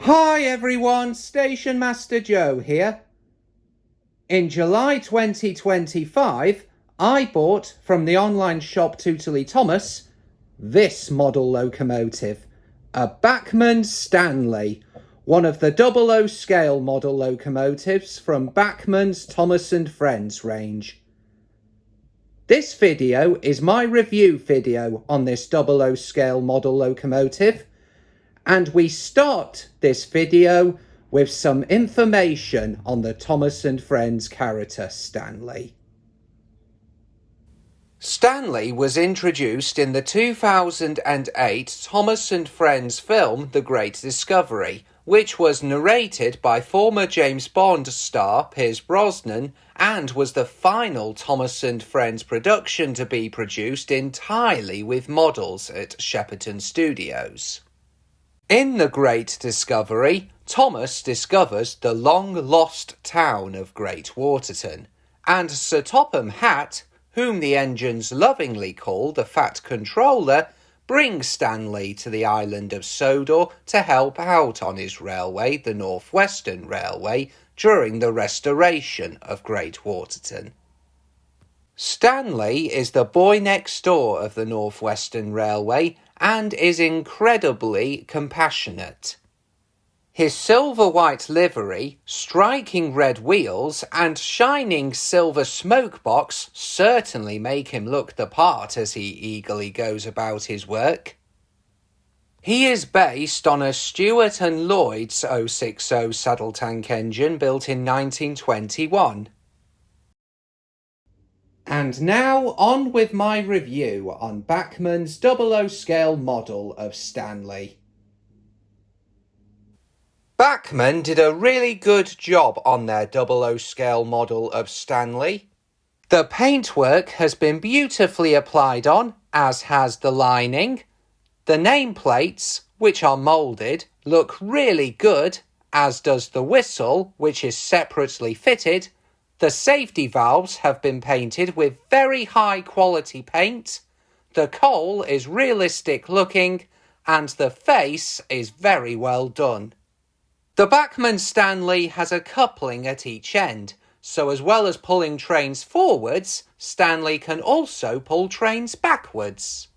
Hi everyone, Station Master Joe here. In July 2025, I bought from the online shop Tootley Thomas this model locomotive, a Bachmann Stanley, one of the 00 scale model locomotives from Bachmann's Thomas & Friends range. This video is my review video on this 00 scale model locomotive, and we start this video with some information on the Thomas & Friends character Stanley. Stanley was introduced in the 2008 Thomas & Friends film The Great Discovery, which was narrated by former James Bond star Pierce Brosnan and was the final Thomas & Friends production to be produced entirely with models at Shepperton Studios. In The Great Discovery, Thomas discovers the long-lost town of Great Waterton, and Sir Topham Hatt, whom the engines lovingly call the Fat Controller, brings Stanley to the island of Sodor to help out on his railway, the North Western Railway, during the restoration of Great Waterton. Stanley is the boy next door of the North Western Railway and is incredibly compassionate. His silver-white livery, striking red wheels, and shining silver smokebox certainly make him look the part as he eagerly goes about his work. He is based on a Stewart & Lloyd's 060 saddle-tank engine built in 1921. And now on with my review on Bachmann's 00 scale model of Stanley. Bachmann did a really good job on their 00 scale model of Stanley. The paintwork has been beautifully applied on, as has the lining. The nameplates, which are moulded, look really good, as does the whistle, which is separately fitted. The safety valves have been painted with very high quality paint. The coal is realistic looking, and the face is very well done. The Bachmann Stanley has a coupling at each end, so as well as pulling trains forwards, Stanley can also pull trains backwards.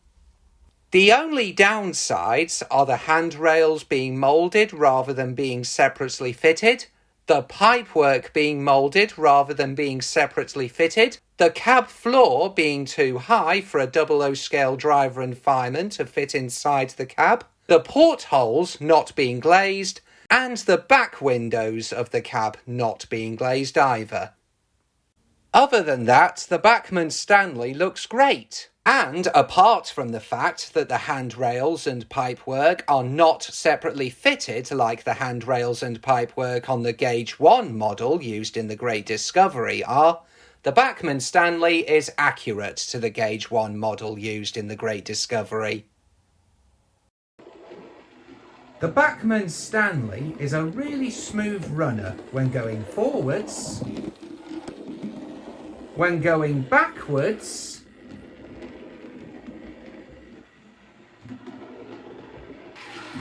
The only downsides are the handrails being moulded rather than being separately fitted, the pipework being moulded rather than being separately fitted, the cab floor being too high for a 00 scale driver and fireman to fit inside the cab, the portholes not being glazed, and the back windows of the cab not being glazed either. Other than that, the Bachmann Stanley looks great. And apart from the fact that the handrails and pipework are not separately fitted like the handrails and pipework on the Gauge 1 model used in the Great Discovery are, the Bachmann Stanley is accurate to the Gauge 1 model used in the Great Discovery. The Bachmann Stanley is a really smooth runner when going forwards, when going backwards,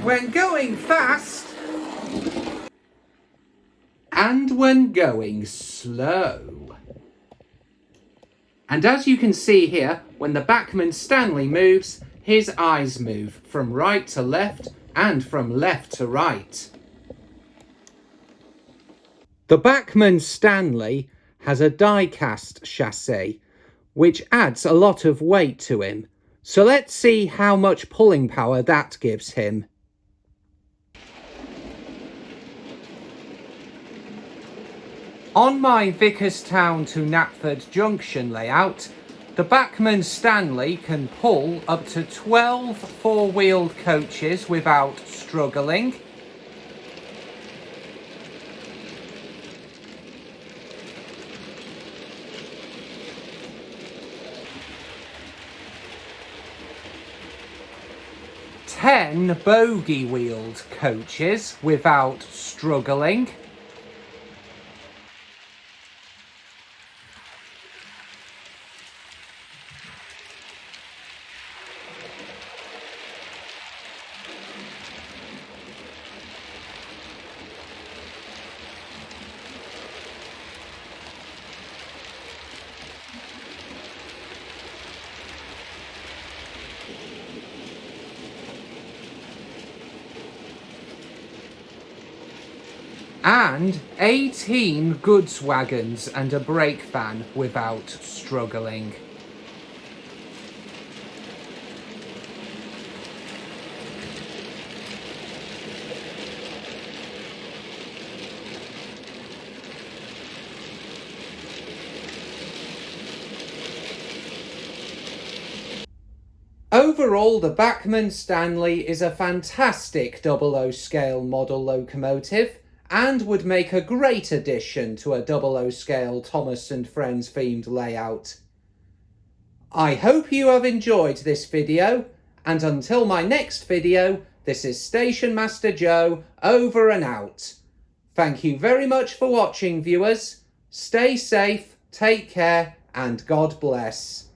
when going fast, and when going slow. And as you can see here, when the Bachmann Stanley moves, his eyes move from right to left and from left to right. The Bachmann Stanley has a die-cast chassis, which adds a lot of weight to him. So let's see how much pulling power that gives him. On my Vickerstown to Knapford Junction layout, the Bachmann Stanley can pull up to 12 four-wheeled coaches without struggling. Ten bogie-wheeled coaches without struggling. and 18 goods wagons and a brake van without struggling. Overall, the Bachmann Stanley is a fantastic 00 scale model locomotive and would make a great addition to a 00 scale Thomas and Friends themed layout. I hope you have enjoyed this video, and until my next video, this is Station Master Joe, over and out. Thank you very much for watching, viewers. Stay safe, take care, and God bless.